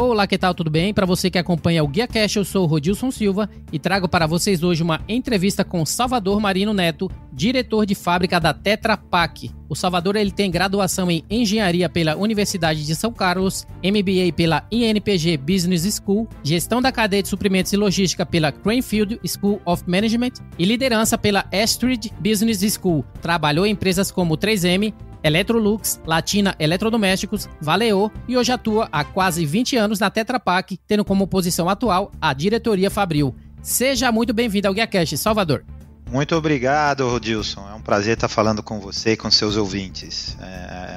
Olá, que tal? Tudo bem? Para você que acompanha o GuiaCast, eu sou o Rodilson Silva e trago para vocês hoje uma entrevista com Salvador Marino Neto, diretor de fábrica da Tetra Pak. O Salvador ele tem graduação em Engenharia pela Universidade de São Carlos, MBA pela INPG Business School, Gestão da Cadeia de Suprimentos e Logística pela Cranfield School of Management e Liderança pela Astrid Business School. Trabalhou em empresas como 3M, Electrolux, Latina Eletrodomésticos, Valeo e hoje atua há quase 20 anos na Tetra Pak, tendo como posição atual a diretoria fabril. Seja muito bem-vindo ao GuiaCast, Salvador. Muito obrigado, Rodilson. É um prazer estar falando com você e com seus ouvintes.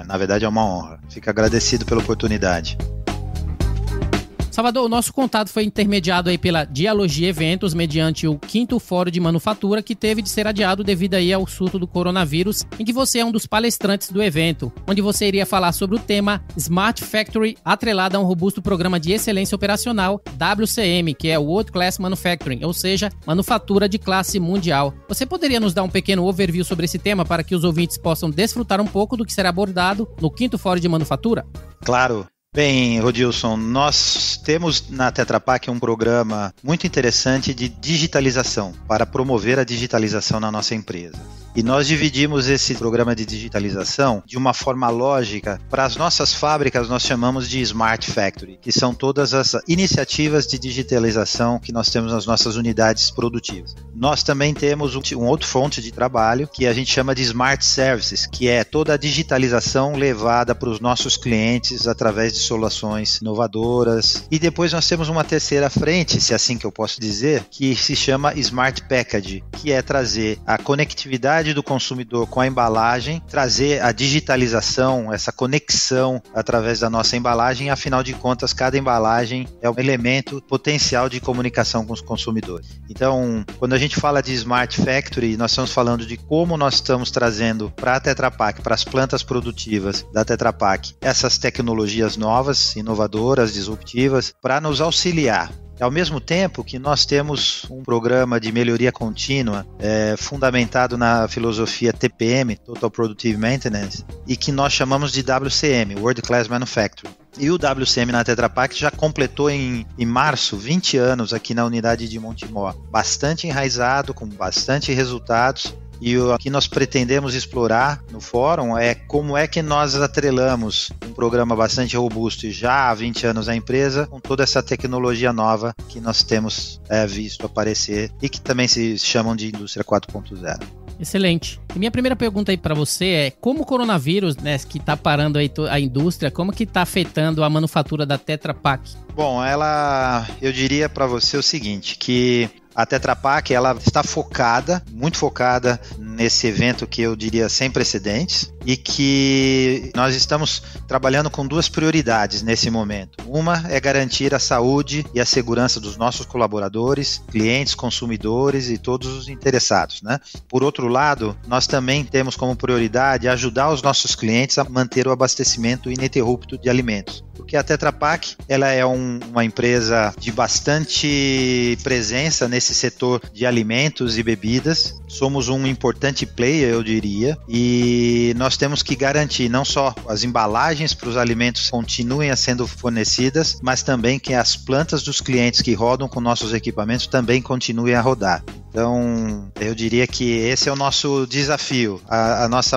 Na verdade, é uma honra. Fico agradecido pela oportunidade. Salvador, o nosso contato foi intermediado aí pela Dialogia Eventos, mediante o 5º Fórum de Manufatura, que teve de ser adiado devido aí ao surto do coronavírus, em que você é um dos palestrantes do evento, onde você iria falar sobre o tema Smart Factory, atrelado a um robusto programa de excelência operacional, WCM, que é o World Class Manufacturing, ou seja, manufatura de classe mundial. Você poderia nos dar um pequeno overview sobre esse tema para que os ouvintes possam desfrutar um pouco do que será abordado no 5º Fórum de Manufatura? Claro. Bem, Rodilson, nós temos na Tetra Pak um programa muito interessante de digitalização, para promover a digitalização na nossa empresa. E nós dividimos esse programa de digitalização de uma forma lógica. Para as nossas fábricas, nós chamamos de Smart Factory, que são todas as iniciativas de digitalização que nós temos nas nossas unidades produtivas. Nós também temos um outro fonte de trabalho que a gente chama de Smart Services, que é toda a digitalização levada para os nossos clientes através de soluções inovadoras. E depois nós temos uma terceira frente, se é assim que eu posso dizer, que se chama Smart Package, que é trazer a conectividade do consumidor com a embalagem, trazer a digitalização, essa conexão através da nossa embalagem. Afinal de contas, cada embalagem é um elemento potencial de comunicação com os consumidores. Então, quando a gente fala de Smart Factory, nós estamos falando de como nós estamos trazendo para a Tetra Pak, para as plantas produtivas da Tetra Pak, essas tecnologias novas, inovadoras, disruptivas, para nos auxiliar. Ao mesmo tempo que nós temos um programa de melhoria contínua fundamentado na filosofia TPM, Total Productive Maintenance, e que nós chamamos de WCM, World Class Manufacturing. E o WCM na Tetra Pak já completou em março 20 anos aqui na unidade de Montemor, bastante enraizado, com bastante resultados. E o que nós pretendemos explorar no fórum é como é que nós atrelamos um programa bastante robusto e já há 20 anos na empresa com toda essa tecnologia nova que nós temos visto aparecer e que também se chamam de Indústria 4.0. Excelente. E minha primeira pergunta aí para você é como o coronavírus, né, que está parando aí a indústria, como que está afetando a manufatura da Tetra Pak? Bom, eu diria para você o seguinte, que a Tetra Pak, ela está focada, muito focada nesse evento que eu diria sem precedentes e que nós estamos trabalhando com duas prioridades nesse momento. Uma é garantir a saúde e a segurança dos nossos colaboradores, clientes, consumidores e todos os interessados, né? Por outro lado, nós também temos como prioridade ajudar os nossos clientes a manter o abastecimento ininterrupto de alimentos. Porque a Tetra Pak, ela é uma empresa de bastante presença nesse setor de alimentos e bebidas. Somos um importante player, eu diria, e nós temos que garantir não só as embalagens para os alimentos continuem sendo fornecidas, mas também que as plantas dos clientes que rodam com nossos equipamentos também continuem a rodar. Então, eu diria que esse é o nosso desafio.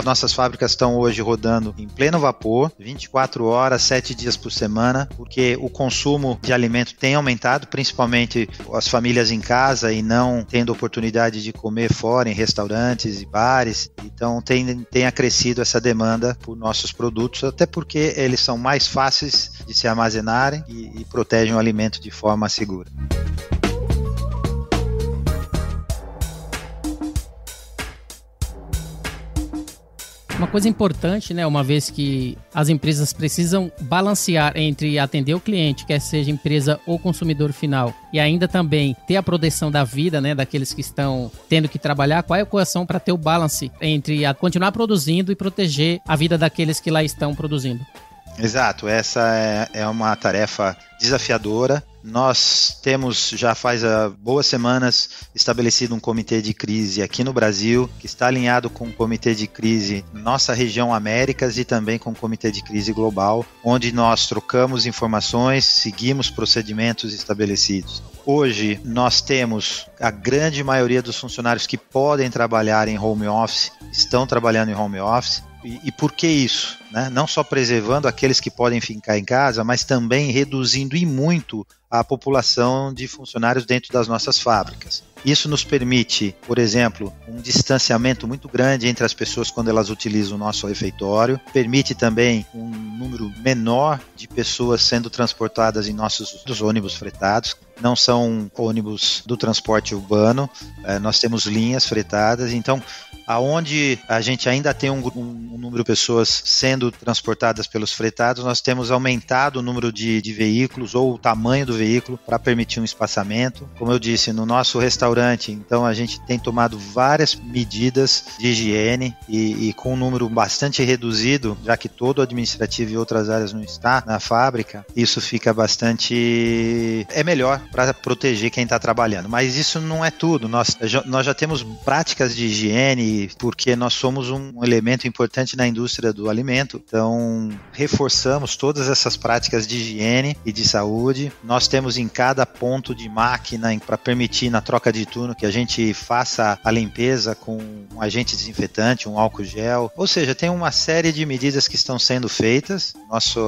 Nossas fábricas estão hoje rodando em pleno vapor, 24 horas, 7 dias por semana, porque o consumo de alimento tem aumentado, principalmente as famílias em casa e não tendo oportunidade de comer fora, em restaurantes e bares. Então, tem acrescido essa demanda por nossos produtos, até porque eles são mais fáceis de se armazenarem e protegem o alimento de forma segura. Uma coisa importante, né, uma vez que as empresas precisam balancear entre atender o cliente, quer seja empresa ou consumidor final, e ainda também ter a proteção da vida, né, daqueles que estão tendo que trabalhar, qual é a equação para ter o balance entre continuar produzindo e proteger a vida daqueles que lá estão produzindo? Exato, essa é uma tarefa desafiadora, nós temos já faz boas semanas estabelecido um comitê de crise aqui no Brasil, que está alinhado com o comitê de crise nossa região Américas e também com o comitê de crise global, onde nós trocamos informações, seguimos procedimentos estabelecidos. Hoje nós temos a grande maioria dos funcionários que podem trabalhar em home office, estão trabalhando em home office. E por que isso? Né? Não só preservando aqueles que podem ficar em casa, mas também reduzindo e muito a população de funcionários dentro das nossas fábricas. Isso nos permite, por exemplo, um distanciamento muito grande entre as pessoas quando elas utilizam o nosso refeitório, permite também um número menor de pessoas sendo transportadas em nossos ônibus fretados. Não são ônibus do transporte urbano, nós temos linhas fretadas, então aonde a gente ainda tem um número de pessoas sendo transportadas pelos fretados, nós temos aumentado o número de veículos ou o tamanho do veículo para permitir um espaçamento. Como eu disse, no nosso restaurante, então a gente tem tomado várias medidas de higiene e com um número bastante reduzido, já que todo o administrativo e outras áreas não está na fábrica, isso fica bastante... é melhor para proteger quem está trabalhando. Mas isso não é tudo, nós já temos práticas de higiene porque nós somos um elemento importante na indústria do alimento, então reforçamos todas essas práticas de higiene e de saúde. Nós temos em cada ponto de máquina para permitir na troca de turno que a gente faça a limpeza com um agente desinfetante, um álcool gel, ou seja, tem uma série de medidas que estão sendo feitas. Nosso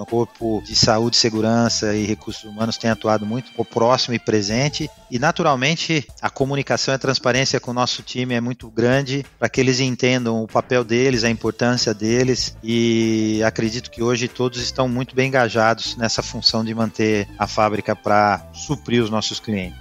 corpo de saúde, segurança e recursos humanos tem atuado muito próximo e presente, e naturalmente a comunicação e a transparência com o nosso time é muito grande para que eles entendam o papel deles, a importância deles, e acredito que hoje todos estão muito bem engajados nessa função de manter a fábrica para suprir os nossos clientes.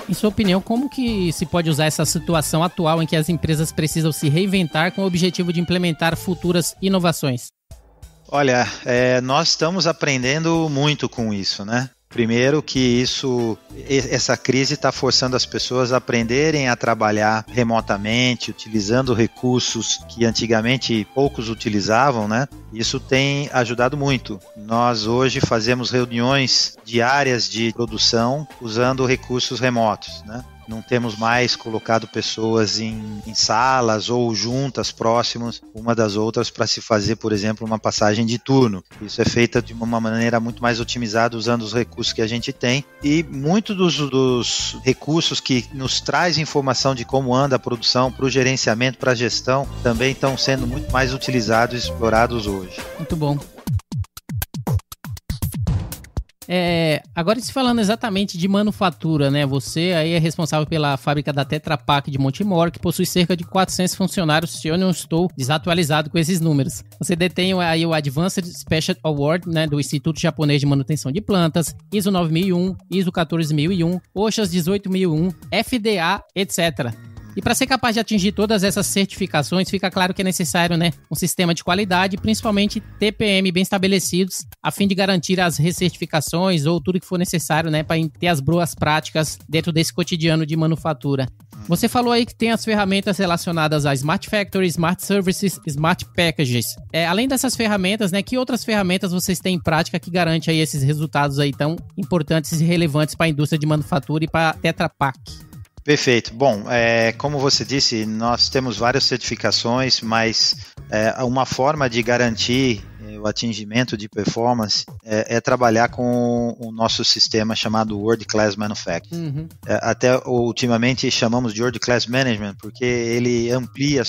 Em sua opinião, como que se pode usar essa situação atual em que as empresas precisam se reinventar com o objetivo de implementar futuras inovações? Olha, nós estamos aprendendo muito com isso, né? Primeiro que essa crise está forçando as pessoas a aprenderem a trabalhar remotamente, utilizando recursos que antigamente poucos utilizavam, né? Isso tem ajudado muito. Nós hoje fazemos reuniões diárias de produção usando recursos remotos, né? Não temos mais colocado pessoas em salas ou juntas, próximas uma das outras, para se fazer, por exemplo, uma passagem de turno. Isso é feito de uma maneira muito mais otimizada, usando os recursos que a gente tem. E muitos dos recursos que nos traz informação de como anda a produção, para o gerenciamento, para a gestão, também estão sendo muito mais utilizados e explorados hoje. Muito bom. Agora, se falando exatamente de manufatura, né? Você aí é responsável pela fábrica da Tetra Pak de Montemor, que possui cerca de 400 funcionários, se eu não estou desatualizado com esses números. Você detém aí o Advanced Special Award, né, do Instituto Japonês de Manutenção de Plantas, ISO 9001, ISO 14001, OSHA 18001, FDA, etc. E para ser capaz de atingir todas essas certificações, fica claro que é necessário, né, um sistema de qualidade, principalmente TPM bem estabelecidos, a fim de garantir as recertificações ou tudo que for necessário, né, para ter as boas práticas dentro desse cotidiano de manufatura. Você falou aí que tem as ferramentas relacionadas a Smart Factory, Smart Services, Smart Packages. Além dessas ferramentas, né, que outras ferramentas vocês têm em prática que garante aí esses resultados aí tão importantes e relevantes para a indústria de manufatura e para a Tetra Pak? Perfeito. Bom, como você disse, nós temos várias certificações, mas uma forma de garantir o atingimento de performance é trabalhar com o nosso sistema chamado World Class Manufacturing. Uhum. Até ultimamente chamamos de World Class Management, porque ele amplia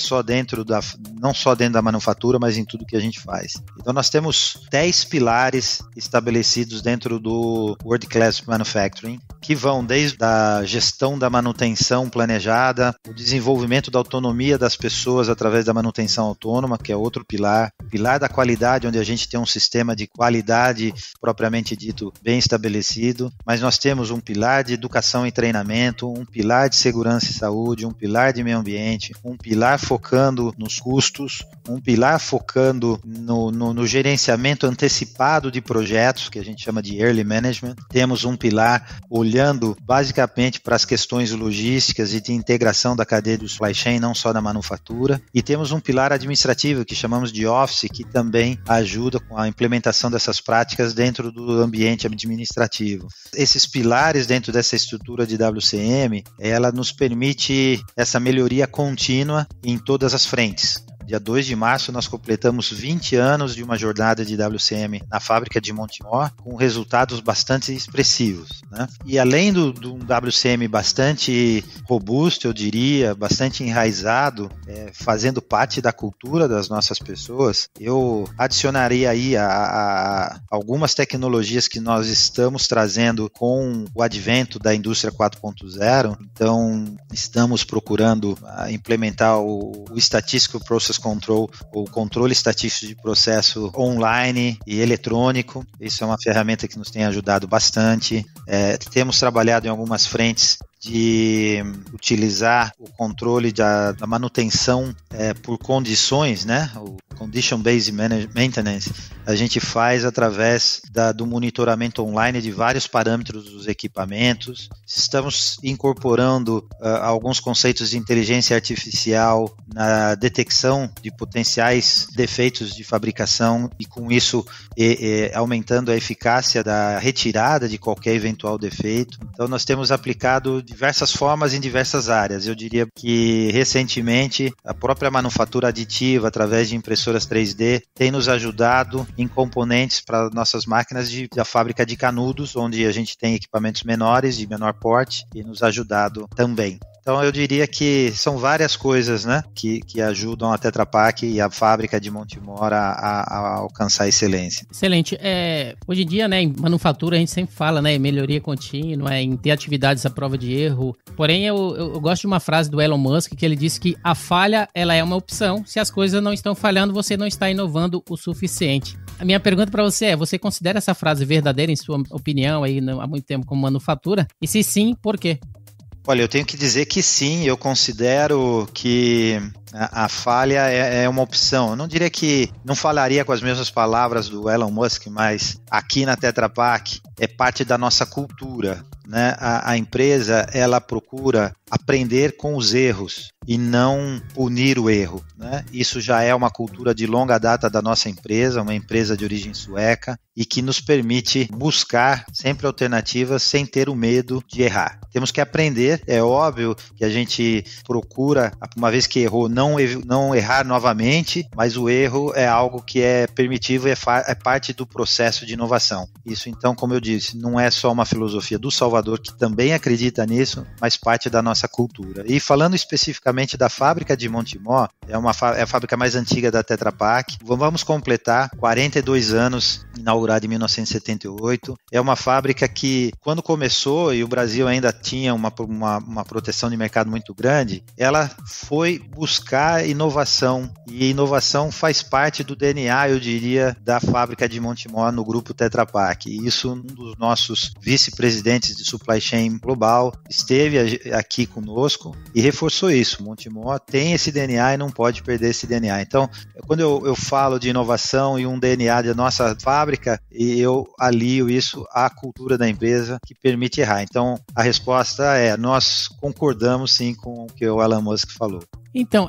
não só dentro da manufatura, mas em tudo que a gente faz. Então nós temos 10 pilares estabelecidos dentro do World Class Manufacturing, que vão desde a gestão da manutenção planejada, o desenvolvimento da autonomia das pessoas através da manutenção autônoma, que é outro pilar da qualidade, onde a gente tem um sistema de qualidade propriamente dito bem estabelecido, mas nós temos um pilar de educação e treinamento, um pilar de segurança e saúde, um pilar de meio ambiente, um pilar focando nos custos, um pilar focando no gerenciamento antecipado de projetos, que a gente chama de early management. Temos um pilar olhando basicamente para as questões logísticas e de integração da cadeia do supply chain, não só da manufatura. E temos um pilar administrativo que chamamos de office, que também ajuda com a implementação dessas práticas dentro do ambiente administrativo. Esses pilares dentro dessa estrutura de WCM, ela nos permite essa melhoria contínua em todas as frentes. Dia 2 de março, nós completamos 20 anos de uma jornada de WCM na fábrica de Montemor, com resultados bastante expressivos, né? E além do WCM bastante robusto, eu diria, bastante enraizado, fazendo parte da cultura das nossas pessoas, eu adicionaria aí a algumas tecnologias que nós estamos trazendo com o advento da indústria 4.0. Então, estamos procurando implementar o Statistical Process Control, o controle estatístico de processo online e eletrônico. Isso é uma ferramenta que nos tem ajudado bastante. Temos trabalhado em algumas frentes de utilizar o controle da manutenção por condições, né? O Condition-Based Maintenance, a gente faz através do monitoramento online de vários parâmetros dos equipamentos. Estamos incorporando alguns conceitos de inteligência artificial na detecção de potenciais defeitos de fabricação e, com isso, aumentando a eficácia da retirada de qualquer eventual defeito. Então, nós temos aplicado diversas formas em diversas áreas. Eu diria que, recentemente, a própria manufatura aditiva, através de impressoras 3D, tem nos ajudado em componentes para nossas máquinas da fábrica de Canudos, onde a gente tem equipamentos menores, de menor porte, e nos ajudado também. Então, eu diria que são várias coisas, né, que ajudam a Tetra Pak e a fábrica de Montemor a alcançar a excelência. Excelente. Hoje em dia, né, em manufatura, a gente sempre fala, né, em melhoria contínua, em ter atividades à prova de erro. Porém, eu gosto de uma frase do Elon Musk, que ele disse que a falha, ela é uma opção. Se as coisas não estão falhando, você não está inovando o suficiente. A minha pergunta para você você considera essa frase verdadeira, em sua opinião, aí, há muito tempo como manufatura? E se sim, por quê? Olha, eu tenho que dizer que sim, eu considero que a falha é uma opção. Eu não diria que não falaria com as mesmas palavras do Elon Musk, mas aqui na Tetra Pak é parte da nossa cultura, né? A empresa, ela procura aprender com os erros e não punir o erro, né? Isso já é uma cultura de longa data da nossa empresa, uma empresa de origem sueca, e que nos permite buscar sempre alternativas sem ter o medo de errar. Temos que aprender, é óbvio que a gente procura, uma vez que errou, não errar novamente, mas o erro é algo que é permitivo e é parte do processo de inovação. Isso, então, como eu disse, não é só uma filosofia do Salvador, que também acredita nisso, mas parte da nossa cultura. E falando especificamente da fábrica de Montemor, é a fábrica mais antiga da Tetra Pak. Vamos completar 42 anos, inaugurada em 1978. É uma fábrica que, quando começou, e o Brasil ainda tinha uma proteção de mercado muito grande, ela foi buscar inovação, e inovação faz parte do DNA, eu diria, da fábrica de Montemor no grupo Tetra Pak. E isso, um dos nossos vice-presidentes de supply chain global esteve aqui conosco e reforçou isso. Montemor tem esse DNA e não pode perder esse DNA. Então, quando eu falo de inovação e um DNA da nossa fábrica, eu alio isso à cultura da empresa, que permite errar. Então, a resposta é: nós concordamos sim com o que o Elon Musk falou. Então,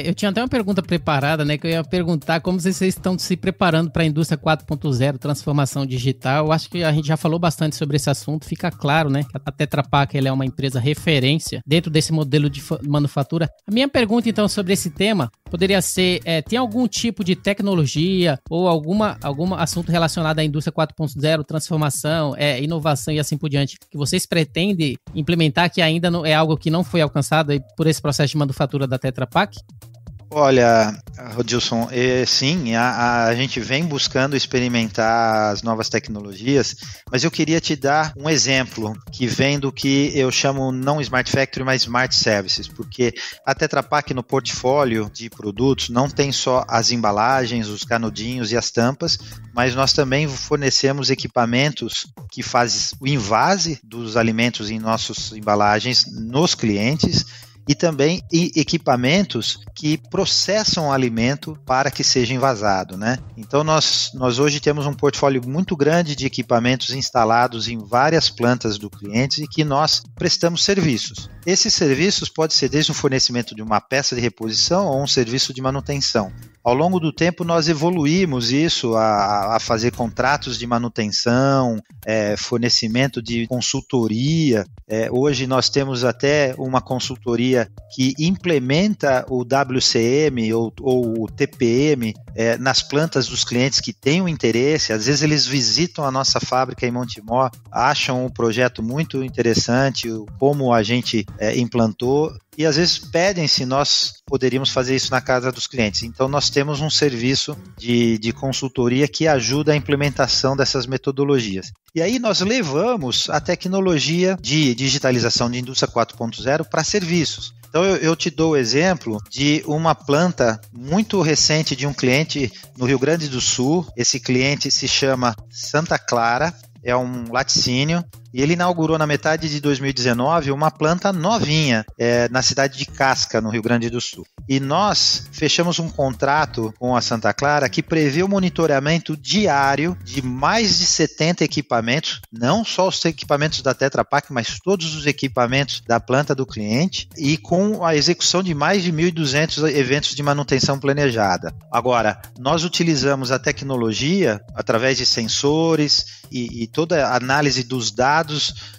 eu tinha até uma pergunta preparada, né, que eu ia perguntar como vocês estão se preparando para a indústria 4.0, transformação digital. Eu acho que a gente já falou bastante sobre esse assunto, fica claro, né, que a Tetra Pak ela é uma empresa referência dentro desse modelo de manufatura. A minha pergunta, então, sobre esse tema poderia ser, tem algum tipo de tecnologia ou algum assunto relacionado à indústria 4.0, transformação, inovação e assim por diante, que vocês pretendem implementar, que ainda não, é algo que não foi alcançado aí por esse processo de manufatura da Tetra Pak? Olha, Rodilson, sim, a gente vem buscando experimentar as novas tecnologias, mas eu queria te dar um exemplo que vem do que eu chamo não Smart Factory, mas Smart Services, porque a Tetra Pak no portfólio de produtos não tem só as embalagens, os canudinhos e as tampas, mas nós também fornecemos equipamentos que fazem o invase dos alimentos em nossas embalagens nos clientes, e também equipamentos que processam o alimento para que seja envasado, né? Então nós hoje temos um portfólio muito grande de equipamentos instalados em várias plantas do cliente e que nós prestamos serviços. Esses serviços podem ser desde o fornecimento de uma peça de reposição ou um serviço de manutenção. Ao longo do tempo nós evoluímos isso a fazer contratos de manutenção, fornecimento de consultoria. Hoje nós temos até uma consultoria que implementa o WCM ou o TPM nas plantas dos clientes que têm o interesse. Às vezes eles visitam a nossa fábrica em Montemor, acham o projeto muito interessante, como a gente implantou, e às vezes pedem se nós poderíamos fazer isso na casa dos clientes. Então nós temos um serviço de consultoria que ajuda a implementação dessas metodologias. E aí nós levamos a tecnologia de digitalização de indústria 4.0 para serviços. Então eu te dou o exemplo de uma planta muito recente de um cliente no Rio Grande do Sul. Esse cliente se chama Santa Clara, é um laticínio, e ele inaugurou na metade de 2019 uma planta novinha na cidade de Casca, no Rio Grande do Sul. E nós fechamos um contrato com a Santa Clara que prevê o monitoramento diário de mais de 70 equipamentos, não só os equipamentos da Tetra Pak, mas todos os equipamentos da planta do cliente, e com a execução de mais de 1.200 eventos de manutenção planejada. Agora, nós utilizamos a tecnologia através de sensores e toda a análise dos dados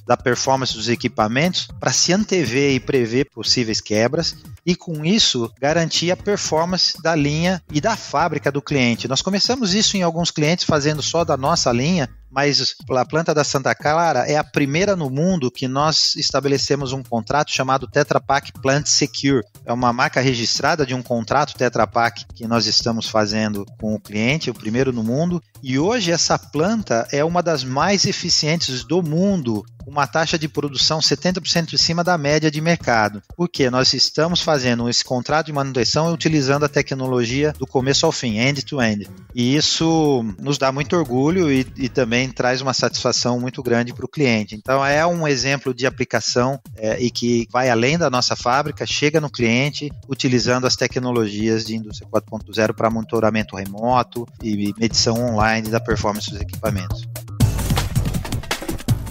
da performance dos equipamentos para se antever e prever possíveis quebras e, com isso, garantir a performance da linha e da fábrica do cliente. Nós começamos isso em alguns clientes fazendo só da nossa linha, mas a planta da Santa Clara é a primeira no mundo que nós estabelecemos um contrato chamado Tetra Pak Plant Secure. É uma marca registrada de um contrato Tetra Pak que nós estamos fazendo com o cliente, o primeiro no mundo. E hoje essa planta é uma das mais eficientes do mundo, uma taxa de produção 70% em cima da média de mercado. Porque nós estamos fazendo esse contrato de manutenção e utilizando a tecnologia do começo ao fim, end-to-end. E isso nos dá muito orgulho e também traz uma satisfação muito grande para o cliente. Então é um exemplo de aplicação e que vai além da nossa fábrica, chega no cliente utilizando as tecnologias de indústria 4.0 para monitoramento remoto e medição online da performance dos equipamentos.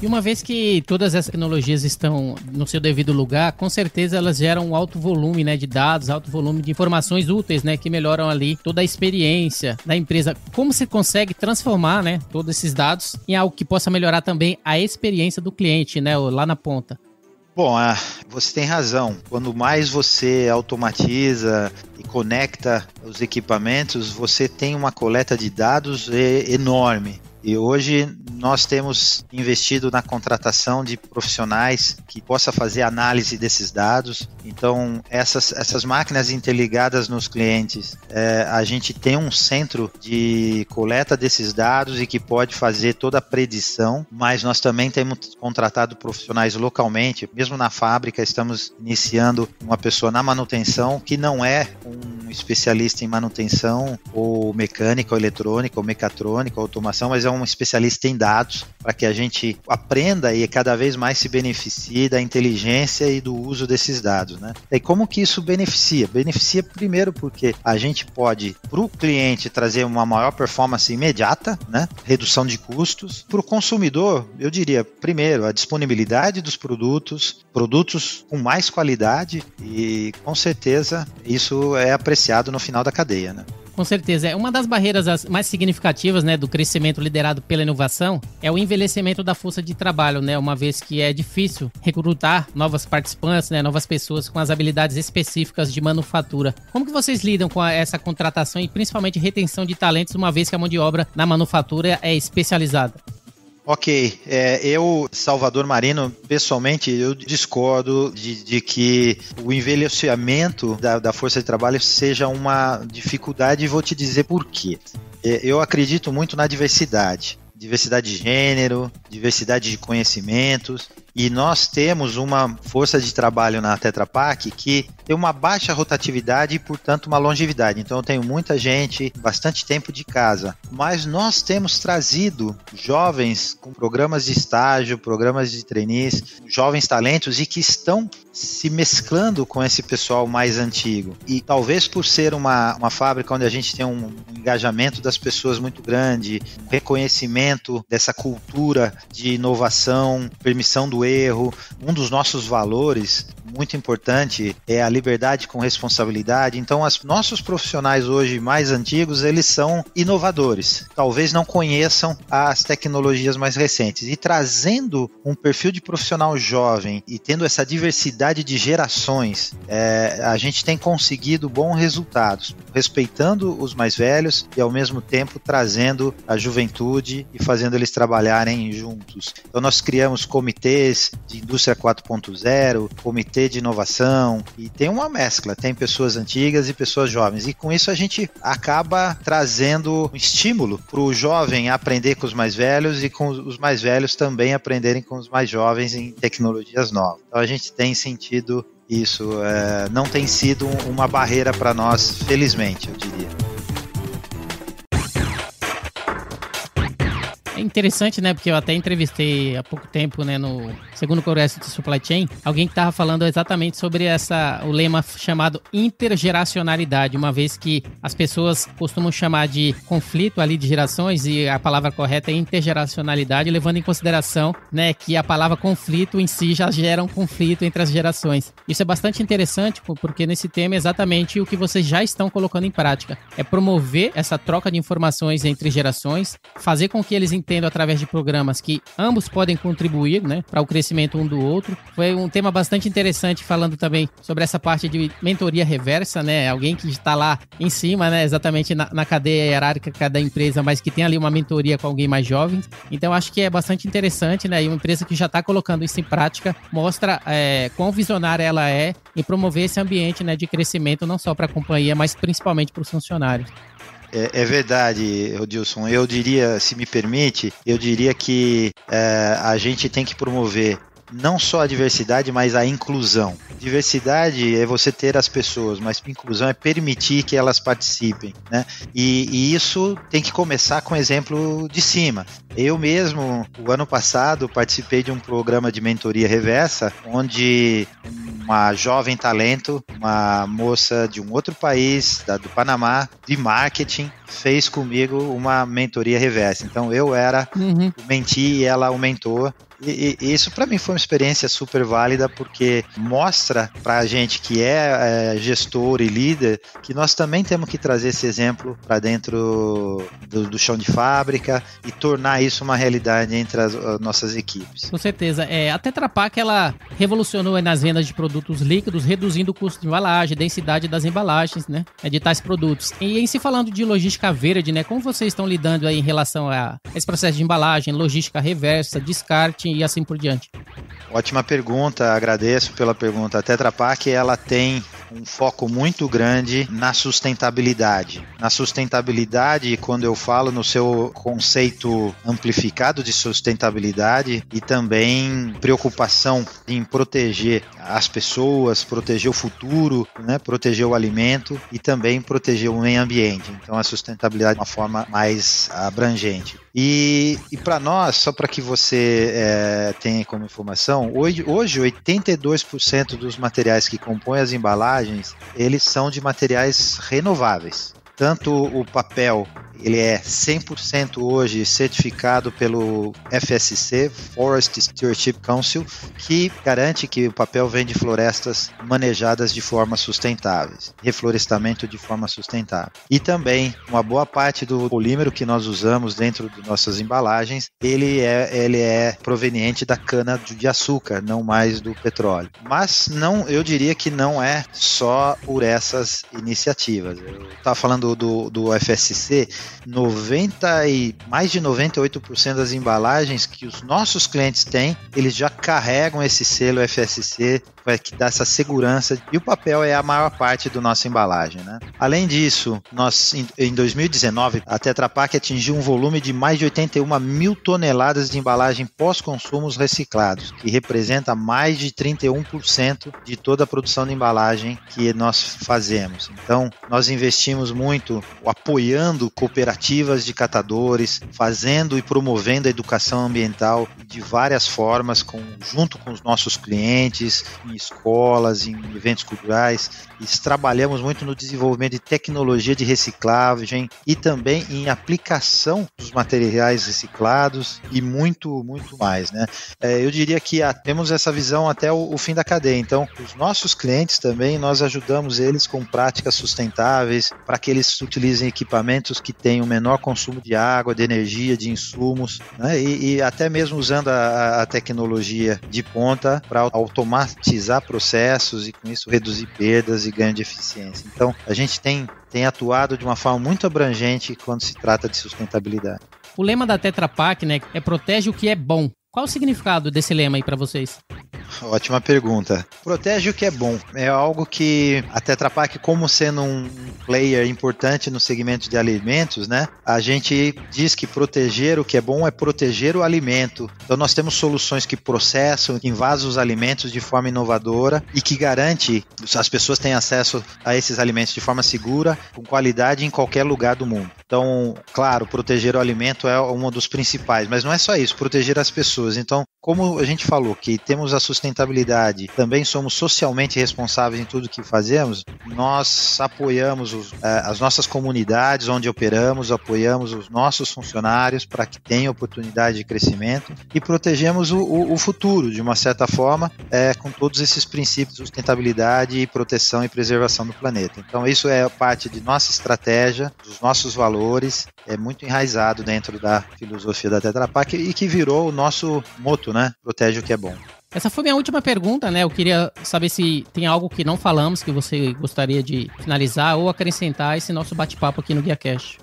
E uma vez que todas essas tecnologias estão no seu devido lugar, com certeza elas geram um alto volume, né, de dados, alto volume de informações úteis, né, que melhoram ali toda a experiência da empresa. Como você consegue transformar, né, todos esses dados em algo que possa melhorar também a experiência do cliente, né, lá na ponta? Bom, você tem razão. Quando mais você automatiza e conecta os equipamentos, você tem uma coleta de dados enorme. E hoje nós temos investido na contratação de profissionais que possam fazer análise desses dados. Então, essas máquinas interligadas nos clientes, a gente tem um centro de coleta desses dados e que pode fazer toda a predição, mas nós também temos contratado profissionais localmente. Mesmo na fábrica, estamos iniciando uma pessoa na manutenção que não é um especialista em manutenção ou mecânica, ou eletrônica, ou mecatrônica, ou automação, mas é um especialista em dados, para que a gente aprenda e cada vez mais se beneficie da inteligência e do uso desses dados, né? E como que isso beneficia? Beneficia primeiro porque a gente pode, para o cliente, trazer uma maior performance imediata, né? Redução de custos. Para o consumidor, eu diria, primeiro, a disponibilidade dos produtos com mais qualidade e, com certeza, isso é apreciado no final da cadeia, né? Com certeza. Uma das barreiras mais significativas, né, do crescimento liderado pela inovação é o envelhecimento da força de trabalho, né, uma vez que é difícil recrutar novas participantes, né, novas pessoas com as habilidades específicas de manufatura. Como que vocês lidam com essa contratação e principalmente retenção de talentos, uma vez que a mão de obra na manufatura é especializada? Ok, eu, Salvador Marino, pessoalmente, eu discordo de que o envelhecimento da força de trabalho seja uma dificuldade e vou te dizer por quê. Eu acredito muito na diversidade de gênero, diversidade de conhecimentos, e nós temos uma força de trabalho na Tetra Pak que tem uma baixa rotatividade e, portanto, uma longevidade. Então, eu tenho muita gente, bastante tempo de casa, mas nós temos trazido jovens com programas de estágio, programas de trainees, jovens talentos e que estão se mesclando com esse pessoal mais antigo. E talvez por ser uma fábrica onde a gente tem um engajamento das pessoas muito grande, um reconhecimento dessa cultura de inovação, permissão do erro, um dos nossos valores muito importante é a liberdade com responsabilidade. Então, nossos profissionais hoje mais antigos, eles são inovadores. Talvez não conheçam as tecnologias mais recentes. E trazendo um perfil de profissional jovem e tendo essa diversidade de gerações, a gente tem conseguido bons resultados, respeitando os mais velhos e, ao mesmo tempo, trazendo a juventude e fazendo eles trabalharem juntos. Então, nós criamos comitês de indústria 4.0, comitê de inovação, e tem uma mescla, tem pessoas antigas e pessoas jovens, e com isso a gente acaba trazendo um estímulo para o jovem aprender com os mais velhos e com os mais velhos também aprenderem com os mais jovens em tecnologias novas. Então a gente tem sentido isso, não tem sido uma barreira para nós, felizmente, eu diria. É interessante, né? Porque eu até entrevistei há pouco tempo, né, no segundo congresso de Supply Chain, alguém que estava falando exatamente sobre o lema chamado intergeracionalidade, uma vez que as pessoas costumam chamar de conflito ali de gerações e a palavra correta é intergeracionalidade, levando em consideração, né, que a palavra conflito em si já gera um conflito entre as gerações. Isso é bastante interessante porque nesse tema é exatamente o que vocês já estão colocando em prática. É promover essa troca de informações entre gerações, fazer com que eles entendam através de programas que ambos podem contribuir, né, para o crescimento um do outro. Foi um tema bastante interessante, falando também sobre essa parte de mentoria reversa, né, alguém que está lá em cima, né, exatamente na cadeia hierárquica da empresa, mas que tem ali uma mentoria com alguém mais jovem. Então acho que é bastante interessante, né, e uma empresa que já está colocando isso em prática mostra quão visionária ela é em promover esse ambiente, né, de crescimento não só para a companhia, mas principalmente para os funcionários. É verdade, Rodilson. Eu diria, se me permite, eu diria que a gente tem que promover não só a diversidade, mas a inclusão. Diversidade é você ter as pessoas, mas inclusão é permitir que elas participem, né? E isso tem que começar com exemplo de cima. Eu mesmo, o ano passado, participei de um programa de mentoria reversa, onde uma jovem talento, uma moça de um outro país, do Panamá, de marketing, fez comigo uma mentoria reversa. Então eu era o mentee e ela o mentor. E isso para mim foi uma experiência super válida, porque mostra para a gente que é gestor e líder que nós também temos que trazer esse exemplo para dentro do chão de fábrica e tornar isso uma realidade entre as nossas equipes. Com certeza. A Tetra Pak, ela revolucionou nas vendas de produtos líquidos, reduzindo o custo de embalagem, densidade das embalagens, né, de tais produtos. E em se falando de logística verde, né, como vocês estão lidando aí em relação a esse processo de embalagem, logística reversa, descarte e assim por diante? Ótima pergunta, agradeço pela pergunta. A Tetra Pak, ela tem um foco muito grande na sustentabilidade. Na sustentabilidade, quando eu falo no seu conceito amplificado de sustentabilidade e também preocupação em proteger as pessoas, proteger o futuro, né, proteger o alimento e também proteger o meio ambiente. Então a sustentabilidade de uma forma mais abrangente. E para nós, só para que você tenha como informação, hoje 82% dos materiais que compõem as embalagens, eles são de materiais renováveis. Tanto o papel, ele é 100% hoje certificado pelo FSC, Forest Stewardship Council, que garante que o papel vem de florestas manejadas de forma sustentável, reflorestamento de forma sustentável. E também, uma boa parte do polímero que nós usamos dentro de nossas embalagens, ele é proveniente da cana de açúcar, não mais do petróleo. Mas eu diria que não é só por essas iniciativas. Eu estava falando do FSC, mais de 98% das embalagens que os nossos clientes têm, eles já carregam esse selo FSC, que dá essa segurança, e o papel é a maior parte da nossa embalagem, né? Além disso, nós, em 2019, a Tetra Pak atingiu um volume de mais de 81 mil toneladas de embalagem pós-consumos reciclados, que representa mais de 31% de toda a produção de embalagem que nós fazemos. Então, nós investimos muito apoiando cooperativas de catadores, fazendo e promovendo a educação ambiental de várias formas, junto com os nossos clientes, em escolas, em eventos culturais. E trabalhamos muito no desenvolvimento de tecnologia de reciclagem e também em aplicação dos materiais reciclados e muito, muito mais, né? Eu diria que temos essa visão até o fim da cadeia. Então, os nossos clientes também, nós ajudamos eles com práticas sustentáveis para que eles utilizem equipamentos que tenham menor consumo de água, de energia, de insumos, né? E até mesmo usando a tecnologia de ponta para automatizar processos e com isso reduzir perdas e ganho de eficiência. Então, a gente tem atuado de uma forma muito abrangente quando se trata de sustentabilidade. O lema da Tetra Pak, né, é protege o que é bom. Qual o significado desse lema aí para vocês? Ótima pergunta. Protege o que é bom. É algo que a Tetra Pak, como sendo um player importante no segmento de alimentos, né? A gente diz que proteger o que é bom é proteger o alimento. Então nós temos soluções que processam, que envasam os alimentos de forma inovadora e que garante que as pessoas tenham acesso a esses alimentos de forma segura, com qualidade em qualquer lugar do mundo. Então, claro, proteger o alimento é um dos principais, mas não é só isso, proteger as pessoas. Então, como a gente falou que temos a sustentabilidade, também somos socialmente responsáveis em tudo que fazemos, nós apoiamos as nossas comunidades onde operamos, apoiamos os nossos funcionários para que tenham oportunidade de crescimento e protegemos o futuro, de uma certa forma, com todos esses princípios de sustentabilidade, proteção e preservação do planeta. Então, isso é parte de nossa estratégia, dos nossos valores, é muito enraizado dentro da filosofia da Tetra Pak e que virou o nosso motto, né? Protege o que é bom. Essa foi minha última pergunta, né? Eu queria saber se tem algo que não falamos que você gostaria de finalizar ou acrescentar esse nosso bate-papo aqui no GuiaCast.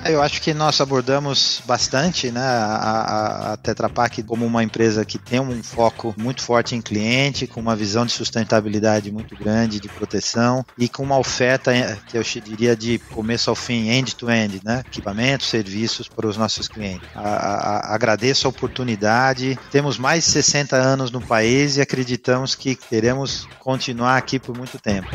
Eu acho que nós abordamos bastante, né, a Tetra Pak como uma empresa que tem um foco muito forte em cliente, com uma visão de sustentabilidade muito grande, de proteção e com uma oferta que eu diria de começo ao fim, end-to-end, né, equipamentos, serviços para os nossos clientes. Agradeço a oportunidade, temos mais de 60 anos no país e acreditamos que queremos continuar aqui por muito tempo.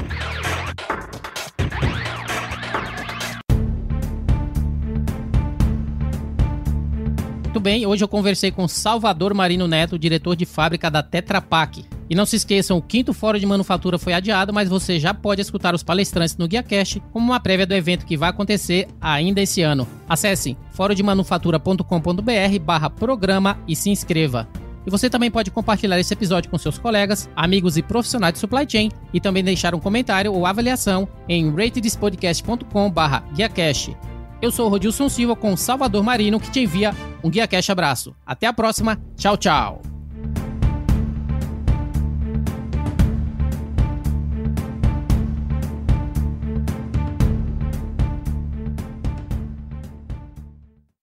Muito bem, hoje eu conversei com Salvador Marino Neto, diretor de fábrica da Tetra Pak. E não se esqueçam, o 5º Fórum de Manufatura foi adiado, mas você já pode escutar os palestrantes no GuiaCast como uma prévia do evento que vai acontecer ainda esse ano. Acessem forumdemanufatura.com.br/programa e se inscreva. E você também pode compartilhar esse episódio com seus colegas, amigos e profissionais de supply chain e também deixar um comentário ou avaliação em ratedespodcast.com/GuiaCast. Eu sou o Rodilson Silva com o Salvador Marino, que te envia um GuiaCast abraço. Até a próxima. Tchau, tchau.